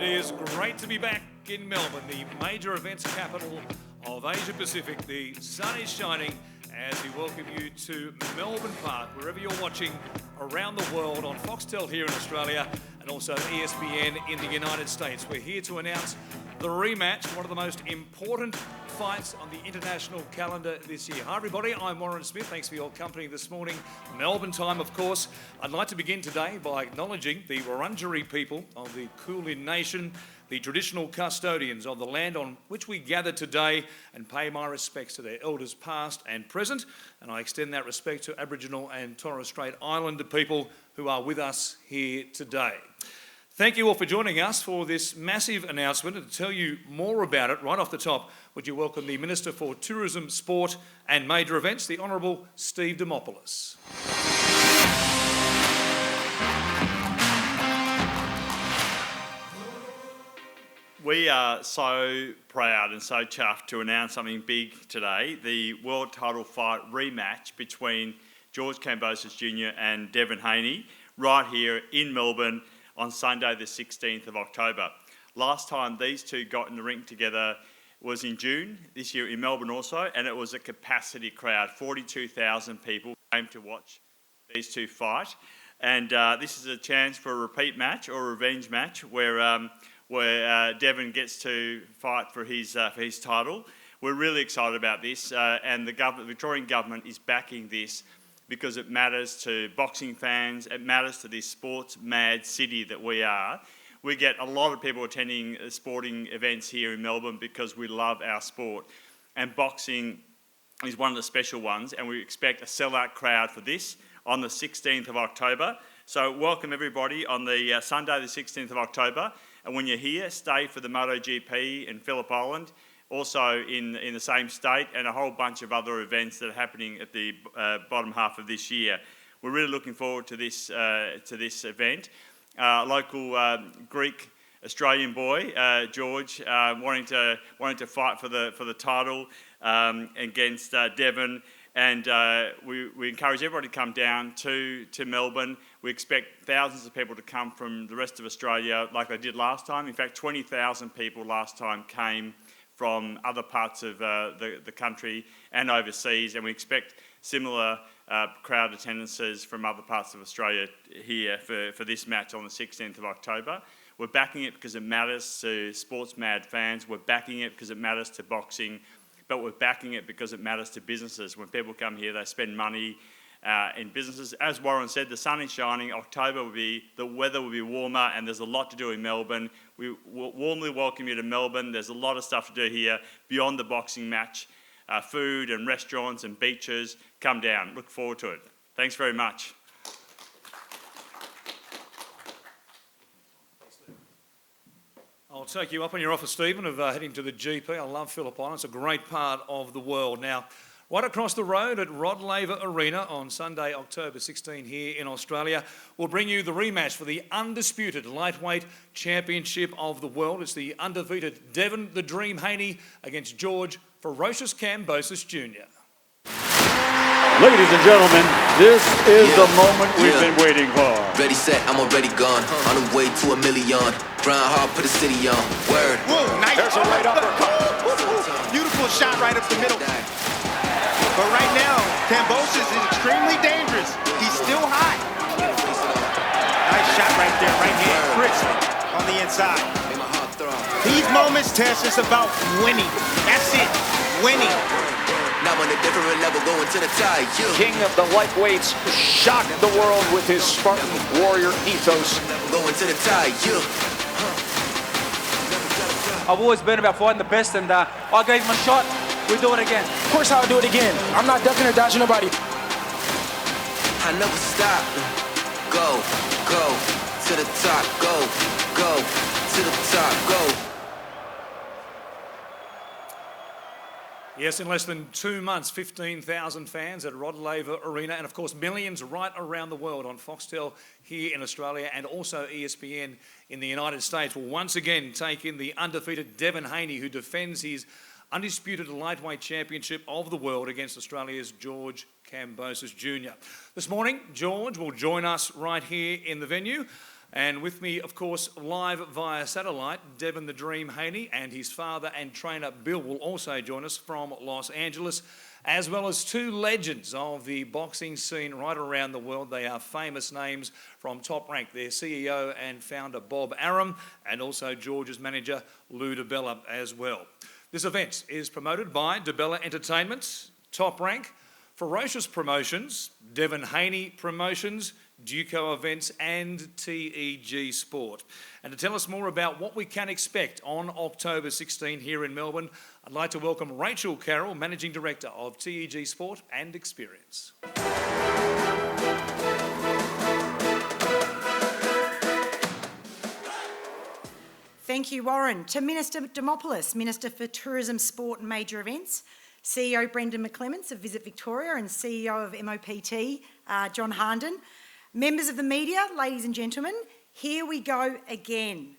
is great to be back in Melbourne, the major events capital of Asia Pacific. The sun is shining as we welcome you to Melbourne Park, wherever you're watching around the world on Foxtel here in Australia and also ESPN in the United States. We're here to announce the rematch, one of the most important fights on the international calendar this year. Hi everybody, I'm Warren Smith. Thanks for your company this morning. Melbourne time, of course. I'd like to begin today by acknowledging the Wurundjeri people of the Kulin Nation, the traditional custodians of the land on which we gather today, and pay my respects to their elders past and present. And I extend that respect to Aboriginal and Torres Strait Islander people who are with us here today. Thank you all for joining us for this massive announcement. And to tell you more about it, right off the top, would you welcome the Minister for Tourism, Sport and Major Events, the Honourable Steve Demopoulos. We are so proud and so chuffed to announce something big today, the world title fight rematch between George Kambosos Jr. and Devin Haney, right here in Melbourne on Sunday the 16th of October. Last time these two got in the ring together was in June, this year in Melbourne also, and it was a capacity crowd. 42,000 people came to watch these two fight. And this is a chance for a repeat match or a revenge match where Devin gets to fight for his title. We're really excited about this, and the Victorian government is backing this because it matters to boxing fans, it matters to this sports-mad city that we are. We get a lot of people attending sporting events here in Melbourne because we love our sport. And boxing is one of the special ones, and we expect a sellout crowd for this on the 16th of October. So welcome everybody on the Sunday the 16th of October. And when you're here, stay for the MotoGP in Phillip Island, also in the same state, and a whole bunch of other events that are happening at the bottom half of this year. We're really looking forward to this event. Local Greek Australian boy, George, wanting to fight for the title against Devin. And we encourage everybody to come down to Melbourne. We expect thousands of people to come from the rest of Australia like they did last time. In fact, 20,000 people last time came from other parts of the country and overseas, and we expect similar crowd attendances from other parts of Australia here for this match on the 16th of October. We're backing it because it matters to sports-mad fans. We're backing it because it matters to boxing. But we're backing it because it matters to businesses. When people come here, they spend money in businesses. As Warren said, the sun is shining. October the weather will be warmer, and there's a lot to do in Melbourne. We warmly welcome you to Melbourne. There's a lot of stuff to do here beyond the boxing match. Food and restaurants and beaches. Come down. Look forward to it. Thanks very much. I'll take you up on your offer, Stephen, of heading to the GP. I love Phillip Island. It's a great part of the world. Now, right across the road at Rod Laver Arena on Sunday, October 16 here in Australia, we'll bring you the rematch for the undisputed lightweight championship of the world. It's the undefeated Devin the Dream Haney against George Ferocious Kambosos Jr. Ladies and gentlemen, this is the moment we've been waiting for. Ready, set, I'm already gone. On the way to $1 million. Grind hard, put the city on. Word. Whoa, nice. There's a right uppercut. Beautiful shot right up the middle. But right now, Kambosos is extremely dangerous. He's still hot. Nice shot right there, right hand, crisp on the inside. These moments, Tess, it's about winning. That's it, winning. Now on a different level, going to the tie. King of the lightweights, shocked the world with his Spartan warrior ethos. Going to the tie, I've always been about fighting the best, and I gave him a shot. We'll do it again. Of course I'll do it again. I'm not ducking or dodging nobody. I never stop. Go, go, to the top, go, go, to the top, go. Yes, in less than 2 months, 15,000 fans at Rod Laver Arena, and of course millions right around the world on Foxtel here in Australia and also ESPN in the United States will once again take in the undefeated Devin Haney, who defends his undisputed lightweight championship of the world against Australia's George Kambosos Jr. This morning, George will join us right here in the venue. And with me, of course, live via satellite, Devin the Dream Haney and his father and trainer Bill will also join us from Los Angeles, as well as two legends of the boxing scene right around the world. They are famous names from Top Rank, their CEO and founder Bob Arum, and also George's manager Lou DiBella as well. This event is promoted by DiBella Entertainment, Top Rank, Ferocious Promotions, Devin Haney Promotions, Duco Events and TEG Sport. And to tell us more about what we can expect on October 16 here in Melbourne, I'd like to welcome Rachel Carroll, Managing Director of TEG Sport and Experience. Thank you, Warren. To Minister Demopoulos, Minister for Tourism, Sport and Major Events, CEO Brendan McClements of Visit Victoria and CEO of MOPT, John Harnden, members of the media, ladies and gentlemen, here we go again.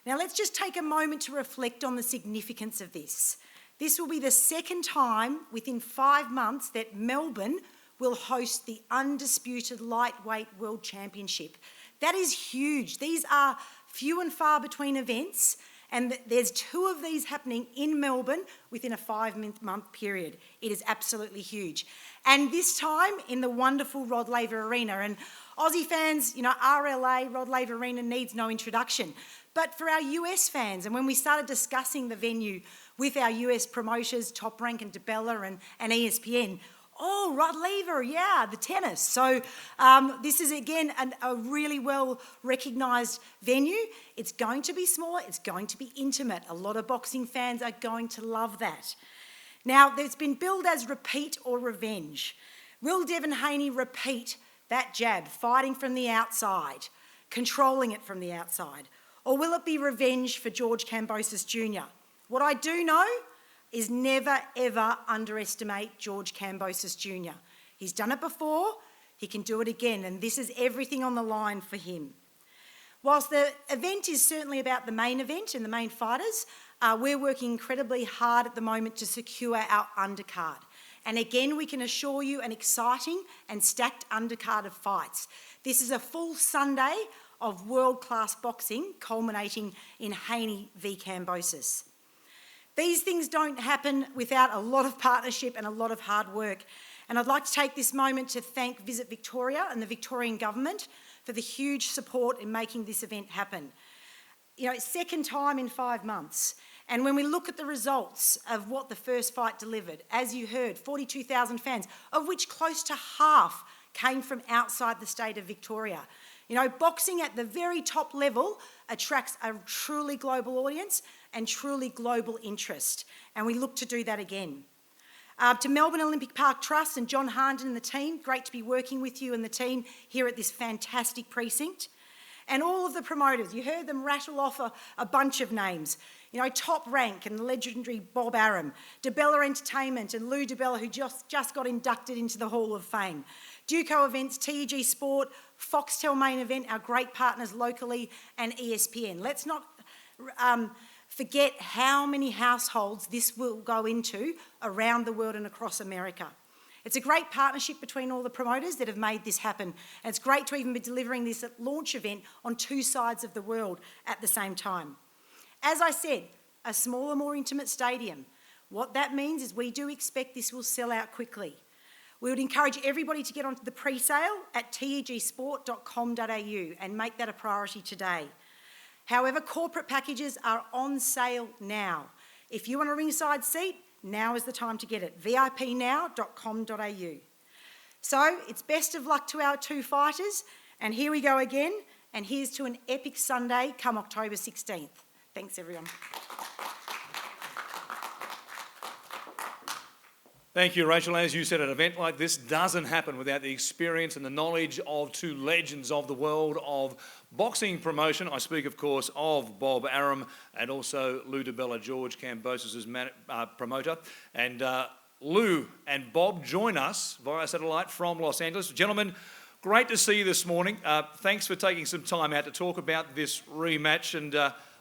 Now let's just take a moment to reflect on the significance of this. This will be the second time within 5 months that Melbourne will host the undisputed lightweight world championship. That is huge. These are few and far between events, and there's 2 of these happening in Melbourne within a 5-month period. It is absolutely huge. And this time in the wonderful Rod Laver Arena. And Aussie fans, you know, RLA, Rod Laver Arena needs no introduction. But for our US fans, and when we started discussing the venue with our US promoters, Top Rank and DiBella and ESPN, oh, Rod Laver, yeah, the tennis. So this is, again, a really well-recognised venue. It's going to be smaller. It's going to be intimate. A lot of boxing fans are going to love that. Now, there's been billed as repeat or revenge. Will Devin Haney repeat that jab, fighting from the outside, controlling it from the outside? Or will it be revenge for George Kambosos Jr.? What I do know is never, ever underestimate George Kambosos Jr. He's done it before, he can do it again, and this is everything on the line for him. Whilst the event is certainly about the main event and the main fighters, we're working incredibly hard at the moment to secure our undercard. And again, we can assure you an exciting and stacked undercard of fights. This is a full Sunday of world-class boxing, culminating in Haney v Kambosos. These things don't happen without a lot of partnership and a lot of hard work. And I'd like to take this moment to thank Visit Victoria and the Victorian Government for the huge support in making this event happen. You know, it's second time in 5 months. And when we look at the results of what the first fight delivered, as you heard, 42,000 fans, of which close to half came from outside the state of Victoria. You know, boxing at the very top level attracts a truly global audience and truly global interest. And we look to do that again. To Melbourne Olympic Park Trust and John Harnden and the team, great to be working with you and the team here at this fantastic precinct. And all of the promoters, you heard them rattle off a bunch of names. You know, Top Rank and the legendary Bob Arum, DiBella Entertainment and Lou DiBella, who just got inducted into the Hall of Fame. Duco Events, TEG Sport, Foxtel Main Event, our great partners locally, and ESPN. Let's not forget how many households this will go into around the world and across America. It's a great partnership between all the promoters that have made this happen. And it's great to even be delivering this launch event on 2 sides of the world at the same time. As I said, a smaller, more intimate stadium. What that means is we do expect this will sell out quickly. We would encourage everybody to get onto the pre-sale at tegsport.com.au and make that a priority today. However, corporate packages are on sale now. If you want a ringside seat, now is the time to get it. vipnow.com.au. So it's best of luck to our 2 fighters, and here we go again, and here's to an epic Sunday come October 16th. Thanks, everyone. Thank you, Rachel. As you said, an event like this doesn't happen without the experience and the knowledge of 2 legends of the world of boxing promotion. I speak, of course, of Bob Arum and also Lou DiBella, George Kambosos' promoter. And Lou and Bob join us via satellite from Los Angeles. Gentlemen, great to see you this morning. Thanks for taking some time out to talk about this rematch. And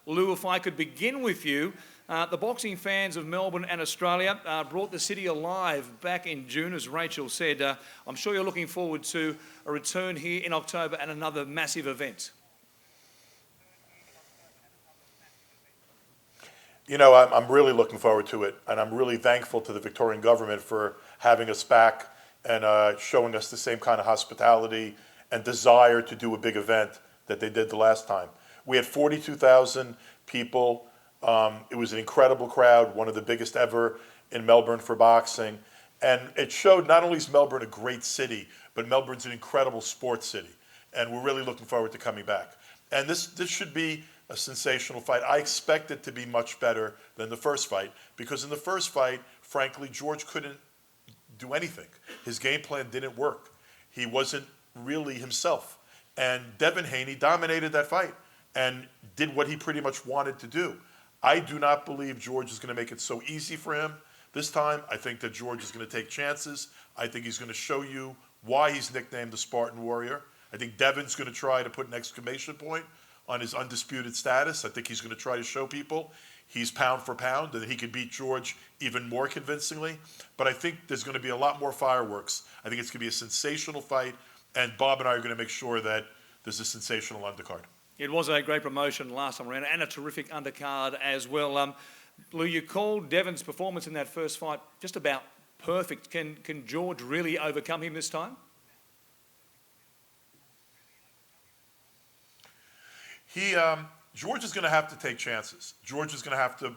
Lou, if I could begin with you. The boxing fans of Melbourne and Australia brought the city alive back in June, as Rachel said. I'm sure you're looking forward to a return here in October and another massive event. You know, I'm really looking forward to it, and I'm really thankful to the Victorian government for having us back and showing us the same kind of hospitality and desire to do a big event that they did the last time. We had 42,000 people. It was an incredible crowd, one of the biggest ever in Melbourne for boxing. And it showed not only is Melbourne a great city, but Melbourne's an incredible sports city. And we're really looking forward to coming back. And this should be a sensational fight. I expect it to be much better than the first fight, because in the first fight, frankly, George couldn't do anything. His game plan didn't work. He wasn't really himself. And Devin Haney dominated that fight and did what he pretty much wanted to do. I do not believe George is going to make it so easy for him this time. I think that George is going to take chances. I think he's going to show you why he's nicknamed the Spartan Warrior. I think Devin's going to try to put an exclamation point on his undisputed status. I think he's going to try to show people he's pound for pound and that he could beat George even more convincingly. But I think there's going to be a lot more fireworks. I think it's going to be a sensational fight, and Bob and I are going to make sure that there's a sensational undercard. It was a great promotion last time around and a terrific undercard as well. Lou, you called Devin's performance in that first fight just about perfect. Can George really overcome him this time? George is going to have to take chances. George is going to have to,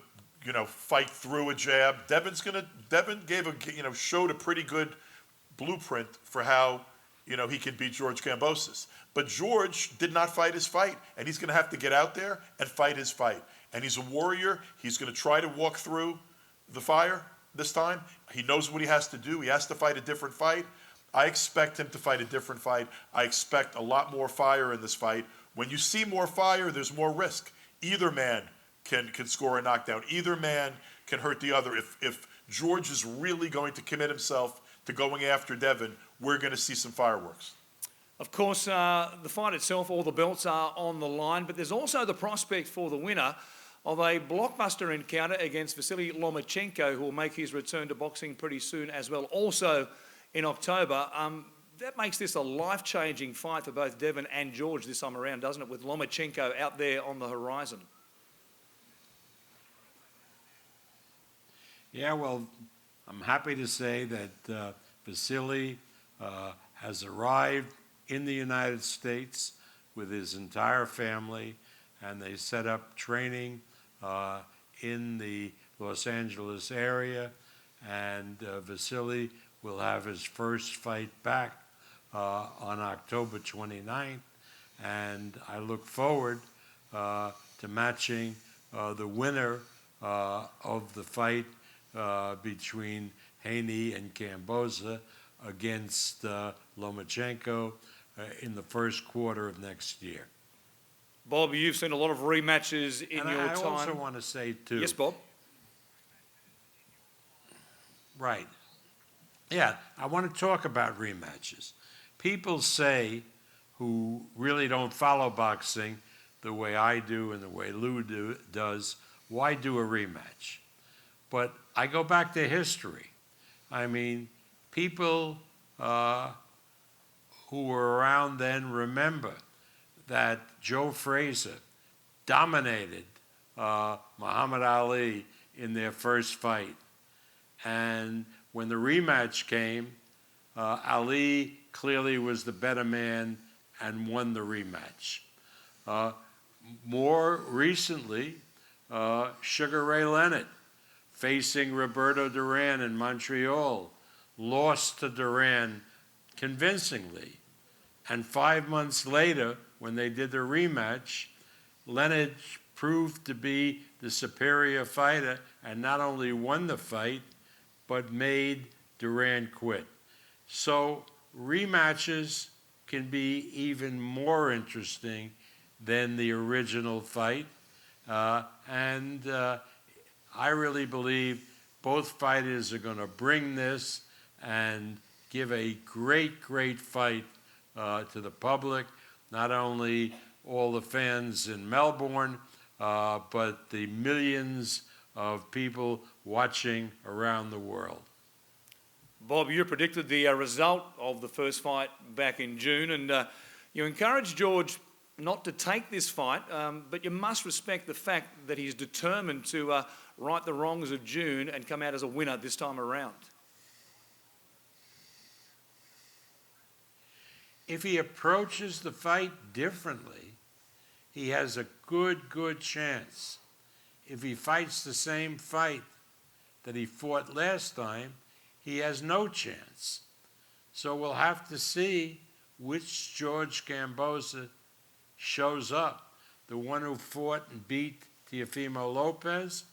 fight through a jab. Devin showed a pretty good blueprint for how, he can beat George Kambosos. But George did not fight his fight, and he's going to have to get out there and fight his fight. And he's a warrior. He's going to try to walk through the fire this time. He knows what he has to do. He has to fight a different fight. I expect him to fight a different fight. I expect a lot more fire in this fight. When you see more fire, there's more risk. Either man can score a knockdown. Either man can hurt the other. If George is really going to commit himself to going after Devin, we're going to see some fireworks. Of course, the fight itself, all the belts are on the line, but there's also the prospect for the winner of a blockbuster encounter against Vasily Lomachenko, who will make his return to boxing pretty soon as well, also in October. That makes this a life-changing fight for both Devin and George this time around, doesn't it, with Lomachenko out there on the horizon? Yeah, well, I'm happy to say that Vasily has arrived in the United States with his entire family, and they set up training in the Los Angeles area, and Vasily will have his first fight back on October 29th, and I look forward to matching the winner of the fight between Haney and Kambosos against Lomachenko in the first quarter of next year. Bob, you've seen a lot of rematches in your time. I also want to say, too... Yes, Bob? Right. Yeah, I want to talk about rematches. People say, who really don't follow boxing the way I do and the way Lou does, why do a rematch? But I go back to history. I mean, people who were around then remember that Joe Frazier dominated Muhammad Ali in their first fight. And when the rematch came, Ali clearly was the better man and won the rematch. More recently, Sugar Ray Leonard, facing Roberto Duran in Montreal, lost to Duran convincingly. And 5 months later, when they did the rematch, Leonard proved to be the superior fighter and not only won the fight, but made Duran quit. So rematches can be even more interesting than the original fight. And I really believe both fighters are going to bring this and give a great, great fight to the public, not only all the fans in Melbourne, but the millions of people watching around the world. Bob, you predicted the result of the first fight back in June, and you encouraged George not to take this fight, but you must respect the fact that he's determined to right the wrongs of June and come out as a winner this time around. If he approaches the fight differently, he has a good chance. If he fights the same fight that he fought last time, he has no chance. So we'll have to see which George Kambosos shows up, the one who fought and beat Teofimo Lopez,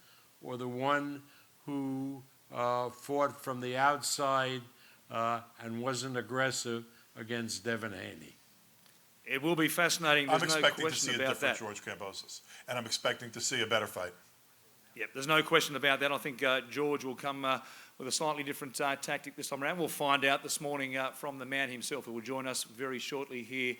or the one who fought from the outside and wasn't aggressive against Devin Haney. It will be fascinating. There's I'm expecting no to see question a about different that. George Kambosos, and I'm expecting to see a better fight. Yep, there's no question about that. I think George will come with a slightly different tactic this time around. We'll find out this morning from the man himself, who will join us very shortly here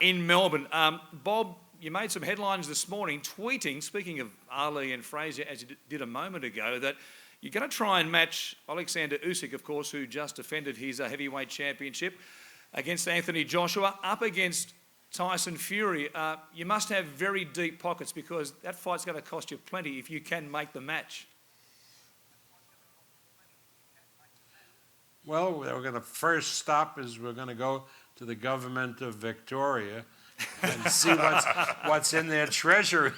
in Melbourne. Bob, you made some headlines this morning tweeting, speaking of Ali and Frazier, as you did a moment ago, that you're going to try and match Alexander Usyk, of course, who just defended his heavyweight championship, against Anthony Joshua, up against Tyson Fury. You must have very deep pockets, because that fight's going to cost you plenty if you can make the match. Well, we're going to first stop is we're going to go to the government of Victoria and see what's in their treasury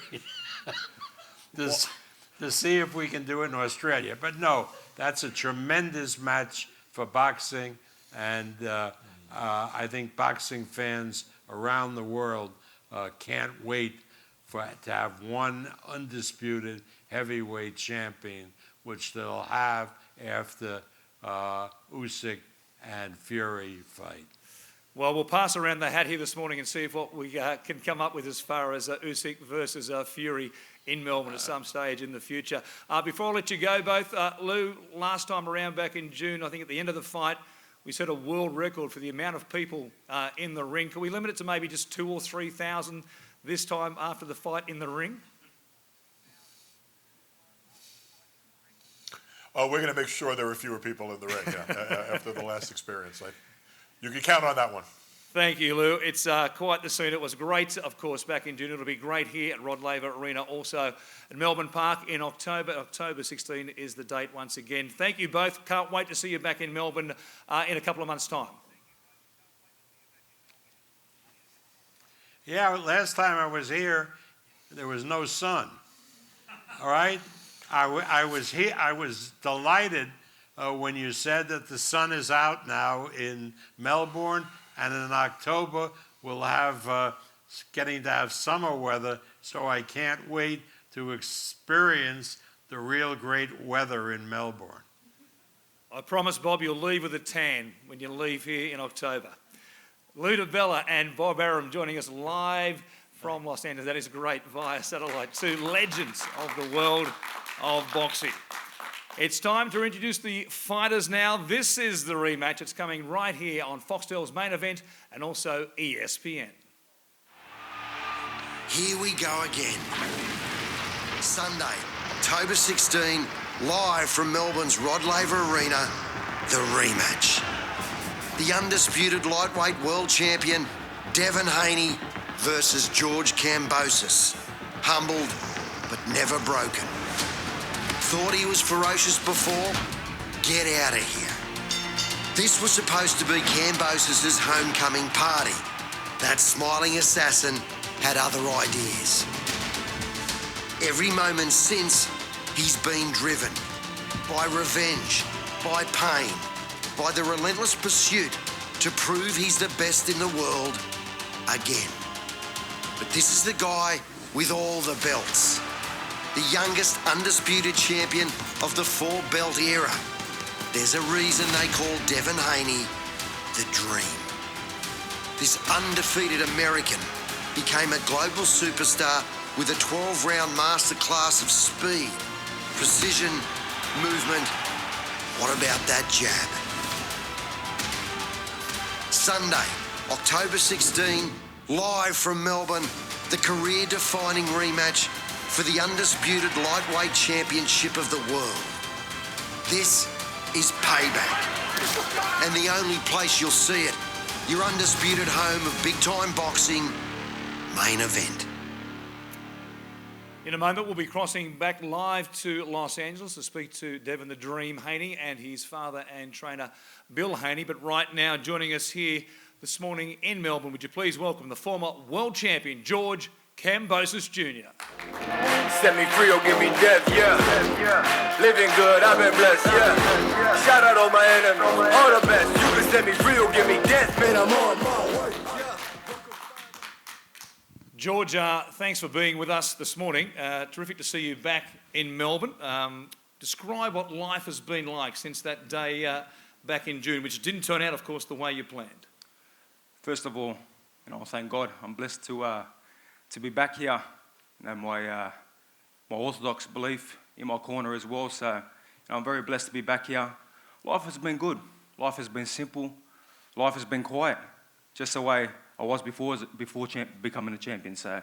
to see if we can do it in Australia. But no, that's a tremendous match for boxing, and I think boxing fans around the world can't wait to have one undisputed heavyweight champion, which they'll have after Usyk and Fury fight. Well, we'll pass around the hat here this morning and see if what we can come up with as far as Usyk versus Fury in Melbourne at some stage in the future. Before I let you go both, Lou, last time around back in June, I think at the end of the fight, we set a world record for the amount of people in the ring. Can we limit it to maybe just 2,000 or 3,000 this time after the fight in the ring? Oh, we're going to make sure there are fewer people in the ring after the last experience. You can count on that one. Thank you, Lou. It's quite the scene. It was great, of course, back in June. It'll be great here at Rod Laver Arena, also at Melbourne Park in October. October 16 is the date once again. Thank you both. Can't wait to see you back in Melbourne in a couple of months' time. Yeah, last time I was here, there was no sun. All right? I was here. I was delighted when you said that the sun is out now in Melbourne, and in October we'll have getting to have summer weather. So I can't wait to experience the real great weather in Melbourne. I promise, Bob, you'll leave with a tan when you leave here in October. Lou DiBella and Bob Arum joining us live from Los Angeles. That is great via satellite. Two legends of the world of boxing. It's time to introduce the fighters now. This is the rematch. It's coming right here on Foxtel's Main Event and also ESPN. Here we go again. Sunday, October 16, live from Melbourne's Rod Laver Arena, the rematch. The undisputed lightweight world champion, Devin Haney, versus George Kambosos. Humbled, but never broken. Thought he was ferocious before? Get out of here. This was supposed to be Kambosos' homecoming party. That smiling assassin had other ideas. Every moment since, he's been driven by revenge, by pain, by the relentless pursuit to prove he's the best in the world again. But this is the guy with all the belts. The youngest undisputed champion of the four-belt era. There's a reason they call Devin Haney the Dream. This undefeated American became a global superstar with a 12-round masterclass of speed, precision, movement. What about that jab? Sunday, October 16, live from Melbourne, the career-defining rematch for the undisputed lightweight championship of the world. This is payback. And the only place you'll see it, your undisputed home of big-time boxing, main event. In a moment, we'll be crossing back live to Los Angeles to speak to Devin the Dream Haney and his father and trainer, Bill Haney. But right now, joining us here this morning in Melbourne, would you please welcome the former world champion, George Kambosos Jr. Set me free or give me death, yeah. Living good, I've been blessed, yeah. Shout out all my enemies, all the best. You can set me free or give me death, man, I'm on my way. George, thanks for being with us this morning. Terrific to see you back in Melbourne. Describe what life has been like since that day back in June, which didn't turn out, of course, the way you planned. First of all, thank God. I'm blessed to be back here. My Orthodox belief in my corner as well. So I'm very blessed to be back here. Life has been good. Life has been simple. Life has been quiet, just the way I was before becoming a champion. So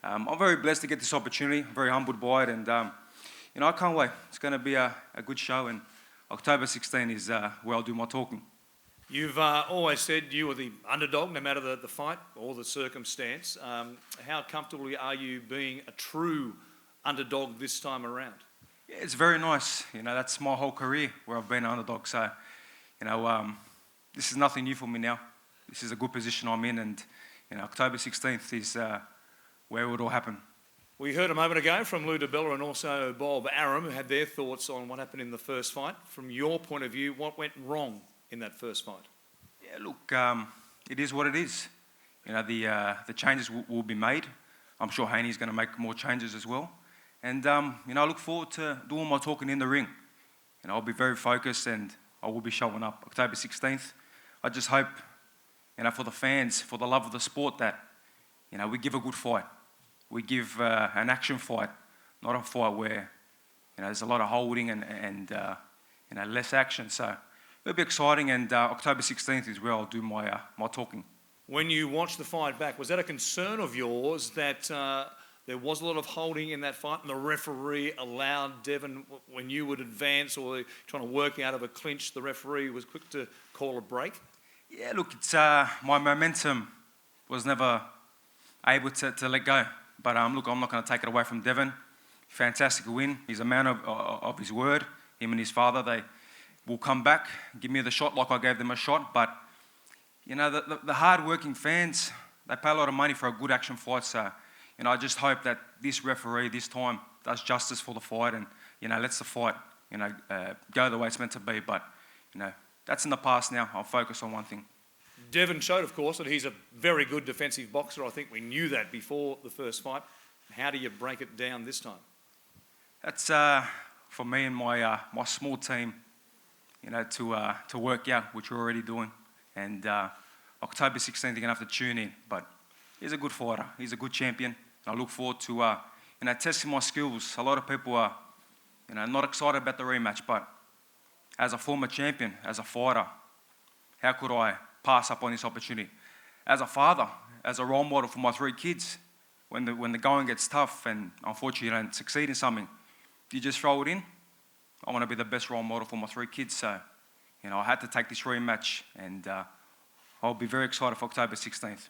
I'm very blessed to get this opportunity. I'm very humbled by it, and I can't wait. It's going to be a good show, and October 16 is where I'll do my talking. You've always said you were the underdog, no matter the fight or the circumstance. How comfortable are you being a true underdog this time around? Yeah, it's very nice. That's my whole career where I've been an underdog. So, this is nothing new for me now. This is a good position I'm in, and October 16th is where it would all happen. We heard a moment ago from Lou DiBella and also Bob Arum, who had their thoughts on what happened in the first fight. From your point of view, what went wrong in that first fight? Yeah, look, it is what it is. The changes will be made. I'm sure Haney's going to make more changes as well. And, I look forward to doing my talking in the ring. I'll be very focused and I will be showing up October 16th. I just hope, for the fans, for the love of the sport, that, we give a good fight. We give an action fight, not a fight where, there's a lot of holding and less action. So it'll be exciting, and October 16th is where I'll do my talking. When you watched the fight back, was that a concern of yours that there was a lot of holding in that fight and the referee allowed Devin, when you would advance or trying to work out of a clinch, the referee was quick to call a break? Yeah, look, it's my momentum was never able to let go. But look, I'm not going to take it away from Devin. Fantastic win. He's a man of his word. Him and his father, they will come back, give me the shot like I gave them a shot. But, the hard-working fans, they pay a lot of money for a good action fight. So, I just hope that this referee this time does justice for the fight and, lets the fight, go the way it's meant to be. But, that's in the past now. I'll focus on one thing. Devin showed, of course, that he's a very good defensive boxer. I think we knew that before the first fight. How do you break it down this time? That's for me and my small team, to work out, which we're already doing. And October 16th, you're going to have to tune in. But he's a good fighter. He's a good champion. And I look forward to testing my skills. A lot of people are not excited about the rematch, but as a former champion, as a fighter, how could I pass up on this opportunity? As a father, as a role model for my 3 kids, when the going gets tough and unfortunately you don't succeed in something, you just throw it in. I want to be the best role model for my 3 kids. So, I had to take this rematch, and I'll be very excited for October 16th.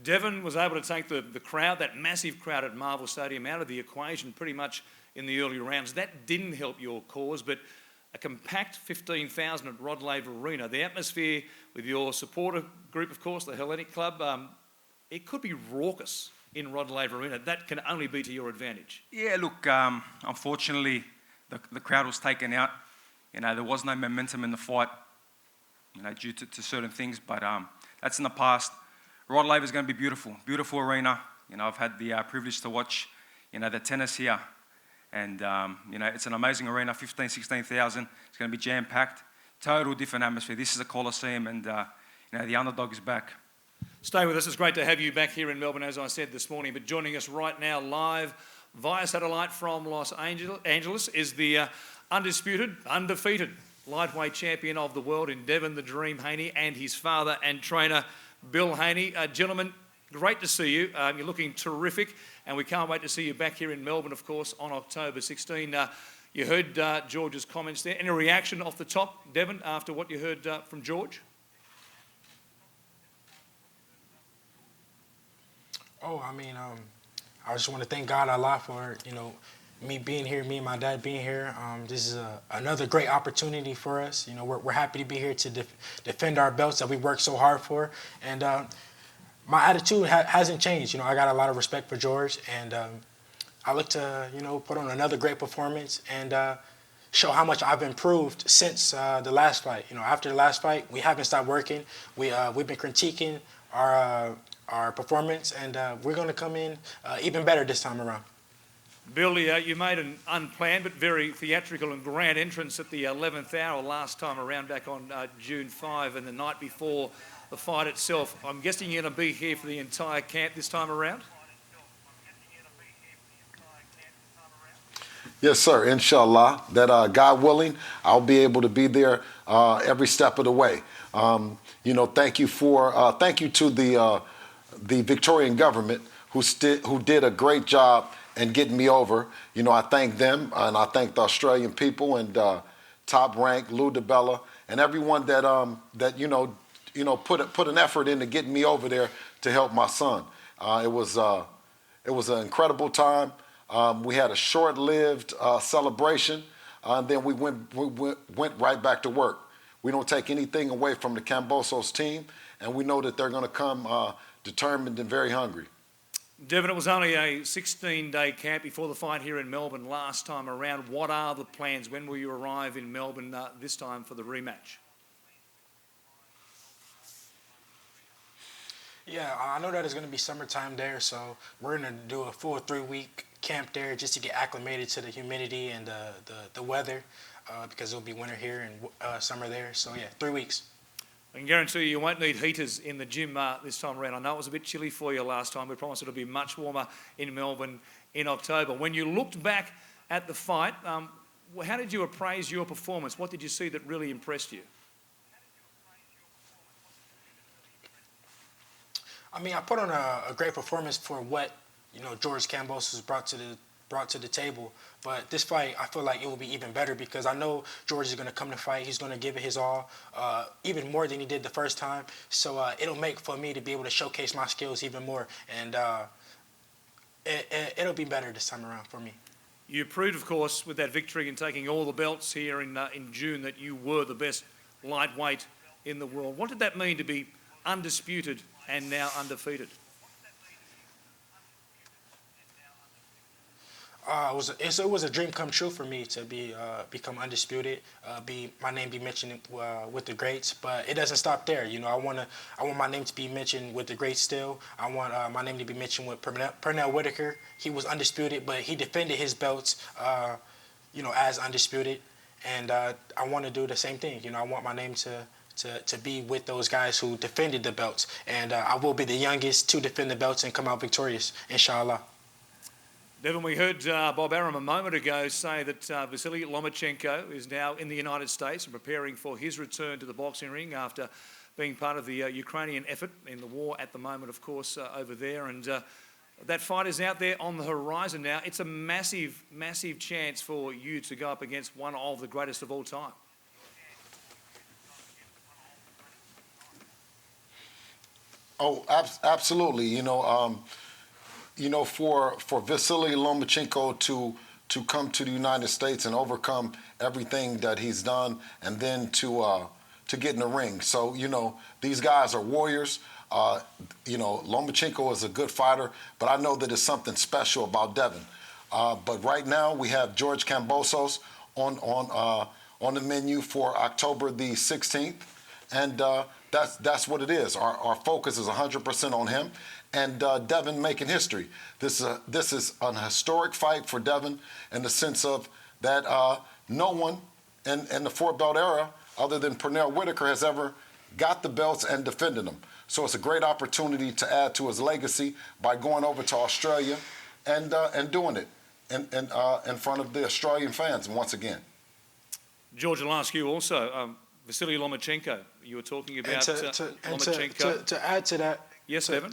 Devin was able to take the crowd, that massive crowd at Marvel Stadium, out of the equation pretty much in the early rounds. That didn't help your cause, but a compact 15,000 at Rod Laver Arena. The atmosphere with your supporter group, of course, the Hellenic Club, it could be raucous in Rod Laver Arena. That can only be to your advantage. Yeah, look, unfortunately, the crowd was taken out. There was no momentum in the fight, due to certain things, but that's in the past. Rod Laver is going to be beautiful, beautiful arena. I've had the privilege to watch, the tennis here. And, it's an amazing arena, 15,000, 16,000. It's going to be jam-packed. Total different atmosphere. This is a Coliseum, and, the underdog is back. Stay with us. It's great to have you back here in Melbourne, as I said this morning. But joining us right now live via satellite from Los Angeles is the undisputed, undefeated lightweight champion of the world in Devin the Dream Haney and his father and trainer, Bill Haney. Gentlemen, great to see you. You're looking terrific, and we can't wait to see you back here in Melbourne, of course, on October 16. You heard George's comments there. Any reaction off the top, Devin, after what you heard from George? Oh, I just want to thank God a lot for, me being here, me and my dad being here. This is another great opportunity for us. We're happy to be here to defend our belts that we worked so hard for. And my attitude hasn't changed. I got a lot of respect for George, and I look to, put on another great performance and show how much I've improved since the last fight. After the last fight, we haven't stopped working. We've been critiquing our performance, and we're going to come in even better this time around. Bill, you made an unplanned but very theatrical and grand entrance at the 11th hour last time around back on June 5 and the night before the fight itself. I'm guessing you're going to be here for the entire camp this time around? Yes, sir. Inshallah. That God willing, I'll be able to be there every step of the way. Thank you to the Victorian government who did a great job in getting me over. I thank them, and I thank the Australian people and Top Rank, Lou DiBella, and everyone that put an effort into getting me over there to help my son. It was an incredible time. We had a short-lived celebration, and then we went right back to work. We don't take anything away from the Kambosos team, and we know that they're going to come determined and very hungry. Devin, it was only a 16-day camp before the fight here in Melbourne last time around. What are the plans? When will you arrive in Melbourne this time for the rematch? Yeah, I know that it's going to be summertime there, so we're going to do a full 3-week camp there just to get acclimated to the humidity and the weather because it'll be winter here and summer there. So, yeah, 3 weeks. I can guarantee you won't need heaters in the gym this time around. I know it was a bit chilly for you last time. We promised it'll be much warmer in Melbourne in October. When you looked back at the fight, how did you appraise your performance? What did you see that really impressed you? I put on a great performance for what George Kambosos brought to the table. But this fight, I feel like it will be even better because I know George is going to come to fight. He's going to give it his all, even more than he did the first time. So it'll make for me to be able to showcase my skills even more, and it'll be better this time around for me. You proved, of course, with that victory and taking all the belts here in June that you were the best lightweight in the world. What did that mean to be undisputed and now undefeated? It was a dream come true for me to become undisputed, my name be mentioned with the greats. But it doesn't stop there. I want my name to be mentioned with the greats still. I want my name to be mentioned with Pernell Whitaker. He was undisputed, but he defended his belts, as undisputed. And I want to do the same thing. I want my name to be with those guys who defended the belts. And I will be the youngest to defend the belts and come out victorious, inshallah. Devin, we heard Bob Arum a moment ago say that Vasily Lomachenko is now in the United States and preparing for his return to the boxing ring after being part of the Ukrainian effort in the war at the moment, of course, over there. And that fight is out there on the horizon now. It's a massive, massive chance for you to go up against one of the greatest of all time. Oh, absolutely. For Vasily Lomachenko to come to the United States and overcome everything that he's done, and then to get in the ring. So these guys are warriors. Lomachenko is a good fighter, but I know that it's something special about Devin. But right now we have George Kambosos on the menu for October the 16th, and that's what it is. Our focus is 100% on him. And Devin making history. This is an historic fight for Devin in the sense of that no one in the 4-belt era, other than Pernell Whitaker, has ever got the belts and defended them. So it's a great opportunity to add to his legacy by going over to Australia and doing it in front of the Australian fans once again. George, I'll ask you also, Vasily Lomachenko. You were talking about Lomachenko. To add to that. Yes, Devin.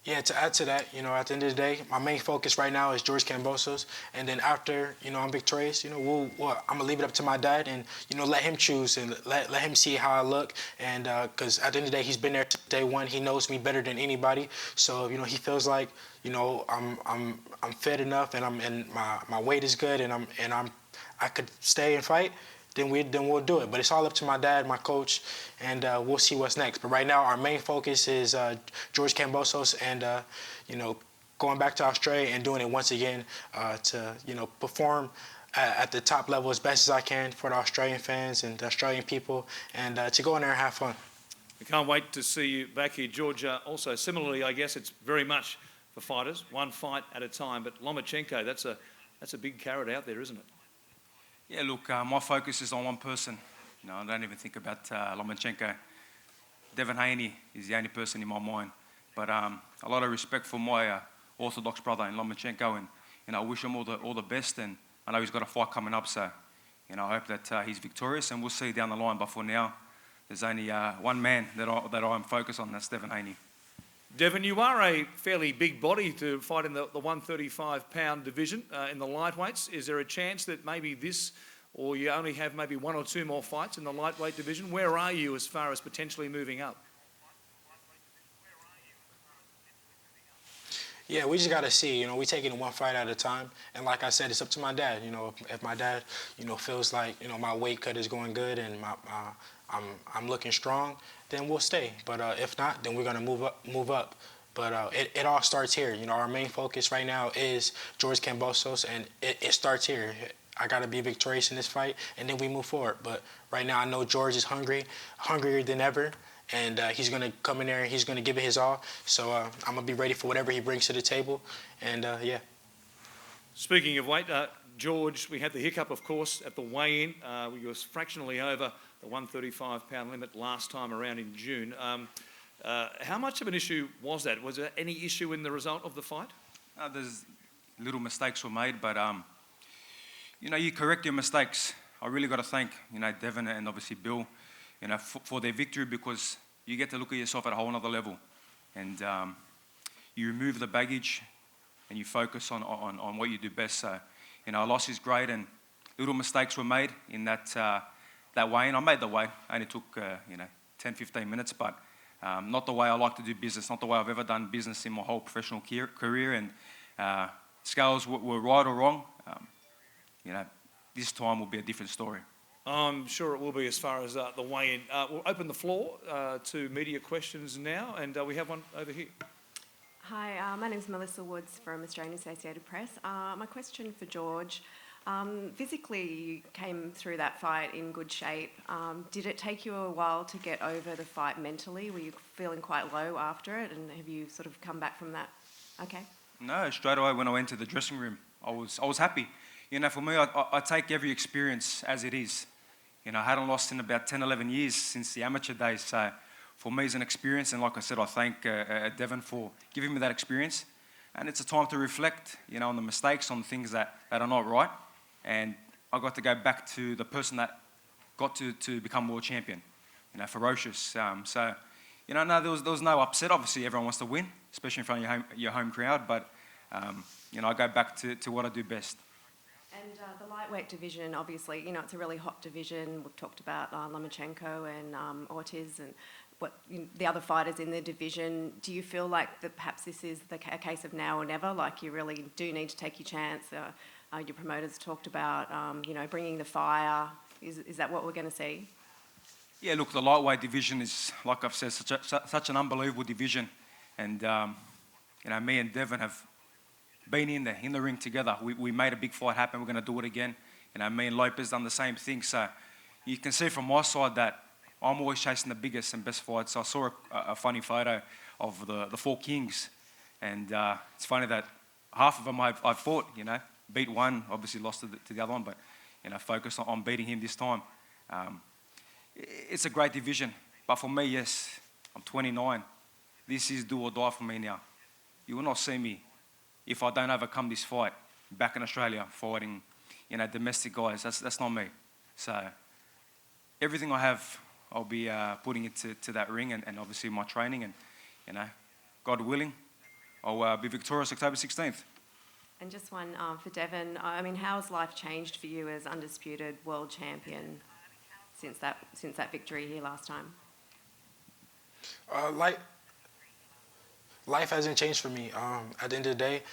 Yeah, to add to that, at the end of the day, my main focus right now is George Kambosos, and then after, I'm victorious, I'm gonna leave it up to my dad, and let him choose and let him see how I look, and because at the end of the day, he's been there since day one. He knows me better than anybody, so he feels like, I'm fit enough, and my weight is good, and I could stay and fight. Then we'll do it. But it's all up to my dad, my coach, and we'll see what's next. But right now, our main focus is George Kambosos and, going back to Australia and doing it once again to, perform at the top level as best as I can for the Australian fans and the Australian people, and to go in there and have fun. We can't wait to see you back here, George. Also, similarly, I guess it's very much for fighters, one fight at a time. But Lomachenko, that's a big carrot out there, isn't it? Yeah, look, my focus is on one person. I don't even think about Lomachenko. Devin Haney is the only person in my mind. But a lot of respect for my Orthodox brother in Lomachenko, and I wish him all the best. And I know he's got a fight coming up, so I hope that he's victorious, and we'll see down the line. But for now, there's only one man that I'm focused on. That's Devin Haney. Devin, you are a fairly big body to fight in the 135-pound division in the lightweights. Is there a chance that maybe this, or you only have maybe one or two more fights in the lightweight division? Where are you as far as potentially moving up? Yeah, we just got to see. We take it one fight at a time. And like I said, it's up to my dad. If my dad, feels like, my weight cut is going good and I'm looking strong, then we'll stay. But if not, then we're going to move up. But it all starts here. Our main focus right now is George Kambosos, and it starts here. I got to be victorious in this fight, and then we move forward. But right now, I know George is hungrier than ever, and he's going to come in there and he's going to give it his all. So I'm going to be ready for whatever he brings to the table, and yeah. Speaking of weight, George, we had the hiccup, of course, at the weigh-in. We were fractionally over the 135-pound limit last time around in June. How much of an issue was that? Was there any issue in the result of the fight? There's little mistakes were made, but you correct your mistakes. I really got to thank Devin and obviously Bill, for their victory, because you get to look at yourself at a whole other level, and you remove the baggage and you focus on what you do best. So a loss is great, and little mistakes were made in that weigh, and I made the weigh. Only took 10-15 minutes, but not the way I like to do business, not the way I've ever done business in my whole professional career. And scales were right or wrong. This time will be a different story. I'm sure it will be as far as the weigh-in. We'll open the floor to media questions now, and we have one over here. Hi, my name is Melissa Woods from Australian Associated Press. My question for George. Physically, you came through that fight in good shape. Did it take you a while to get over the fight mentally? Were you feeling quite low after it, and have you sort of come back from that? Okay. No, straight away when I went to the dressing room, I was happy. For me, I take every experience as it is. I hadn't lost in about 10, 11 years since the amateur days, so for me it's an experience, and like I said, I thank Devin for giving me that experience. And it's a time to reflect, on the mistakes, on the things that are not right. And I got to go back to the person that got to become world champion, ferocious. So, no, there was no upset. Obviously, everyone wants to win, especially in front of your home crowd. But, I go back to what I do best. And the lightweight division, obviously, it's a really hot division. We've talked about Lomachenko and Ortiz and the other fighters in the division. Do you feel like that perhaps this is a case of now or never? Like you really do need to take your chance? Your promoters talked about, bringing the fire. Is that what we're going to see? Yeah, look, the lightweight division is, like I've said, such an unbelievable division. And, me and Devin have been in the ring together. We made a big fight happen. We're going to do it again. Me and Lopez done the same thing. So you can see from my side that I'm always chasing the biggest and best fights. I saw a funny photo of the four kings. And it's funny that half of them I've fought, beat one, obviously lost to the other one, but focused on beating him this time. It's a great division, but for me, yes, I'm 29. This is do or die for me now. You will not see me if I don't overcome this fight back in Australia fighting, domestic guys. That's not me. So everything I have, I'll be putting it to that ring, and obviously my training, and God willing, I'll be victorious October 16th. And just one for Devin. I mean, how has life changed for you as undisputed world champion since that victory here last time? Life hasn't changed for me. At the end of the day,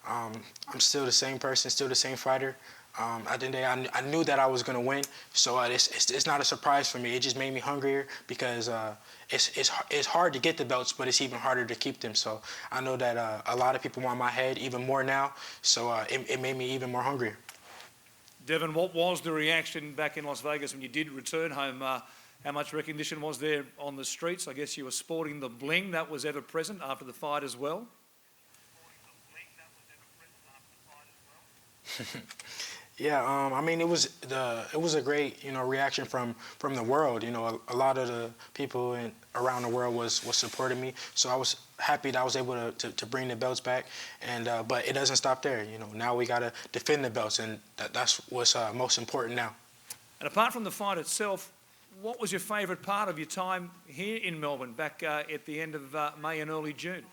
I'm still the same person, still the same fighter. At the end of the day, I knew that I was going to win, so it's not a surprise for me. It just made me hungrier because it's hard to get the belts, but it's even harder to keep them. So I know that a lot of people want my head even more now, so it made me even more hungrier. Devin, what was the reaction back in Las Vegas when you did return home? How much recognition was there on the streets? I guess you were sporting the bling that was ever present after the fight as well. Yeah, I mean, it was a great, reaction from the world. A lot of the people around the world was supporting me, so I was happy that I was able to bring the belts back. And but it doesn't stop there. Now we gotta defend the belts, and that's what's most important now. And apart from the fight itself, what was your favourite part of your time here in Melbourne back at the end of May and early June?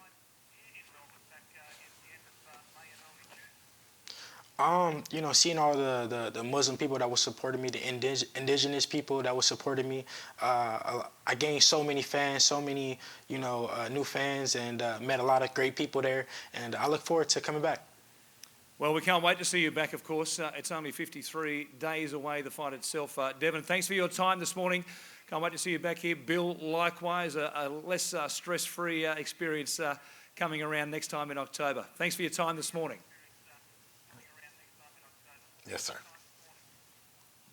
Seeing all the Muslim people that were supporting me, the indigenous people that were supporting me, I gained so many fans, so many, new fans, and met a lot of great people there, and I look forward to coming back. Well, we can't wait to see you back, of course. It's only 53 days away, the fight itself. Devin, thanks for your time this morning. Can't wait to see you back here. Bill, likewise, a less stress-free experience coming around next time in October. Thanks for your time this morning. Yes, sir.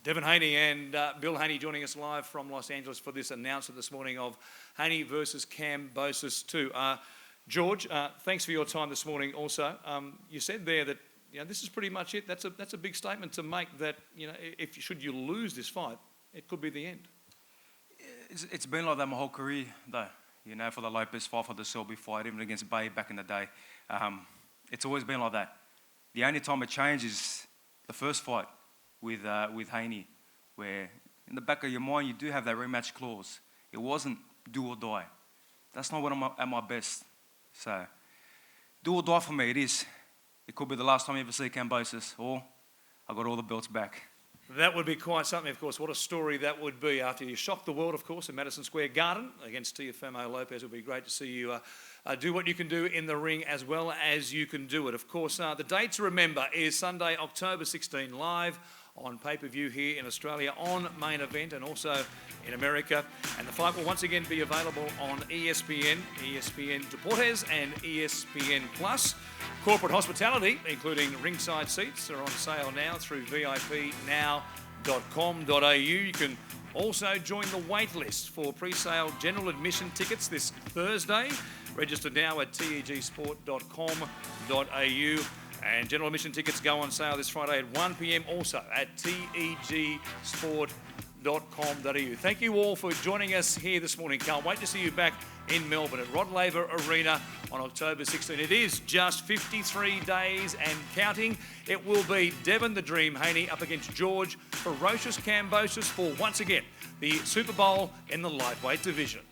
Devin Haney and Bill Haney joining us live from Los Angeles for this announcement this morning of Haney versus Kambosos 2. George, thanks for your time this morning also. You said there that this is pretty much it. That's a big statement to make that, should you lose this fight, it could be the end. It's been like that my whole career, though. For the Lopez fight, for the Selby fight, even against Bay back in the day. It's always been like that. The only time it changed is the first fight with Haney, where in the back of your mind you do have that rematch clause. It wasn't do or die. That's not when I'm at my best. So, do or die for me, it is. It could be the last time you ever see Kambosos, or I got all the belts back. That would be quite something, of course. What a story that would be after you shocked the world, of course, in Madison Square Garden against Teofimo Lopez. It would be great to see you do what you can do in the ring as well as you can do it. Of course, the date to remember is Sunday, October 16, live on pay-per-view here in Australia on Main Event and also in America. And the fight will once again be available on ESPN, ESPN Deportes and ESPN Plus. Corporate hospitality, including ringside seats, are on sale now through VIPnow.com.au. You can also join the wait list for pre-sale general admission tickets this Thursday. Register now at tegsport.com.au. And general admission tickets go on sale this Friday at 1 p.m. also at tegsport.com.au. Thank you all for joining us here this morning. Can't wait to see you back in Melbourne at Rod Laver Arena on October 16. It is just 53 days and counting. It will be Devin the Dream Haney up against George Ferocious Kambosos for, once again, the Super Bowl in the lightweight division.